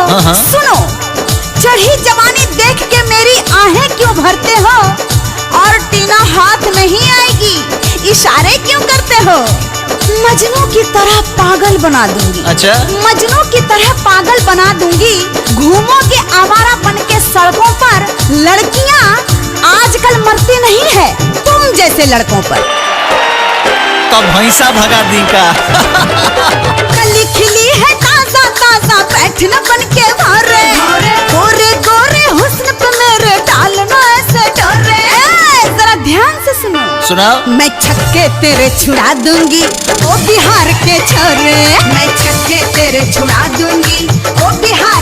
सुनो, चढ़ी जवानी देख के मेरी आहें क्यों भरते हो? और टीना हाथ नहीं आएगी, इशारे क्यों करते हो? मजनू की तरह पागल बना दूंगी। अच्छा, मजनू की तरह पागल बना दूंगी। घूमोगे आवारा बन के सड़कों पर। लड़कियां आजकल मरती नहीं है तुम जैसे लड़कों पर। तब भैंसा भगा दी का। कली खिली है ताजा ताजा, बैठना बन के भारे। गोरे गोरे हुस्न पे मेरे डालना ऐसे डरे। जरा ध्यान से सुनो, सुनाओ। मैं छक्के तेरे छुड़ा दूंगी ओ बिहार के छोरे। मैं छक्के तेरे छुड़ा दूंगी ओ बिहार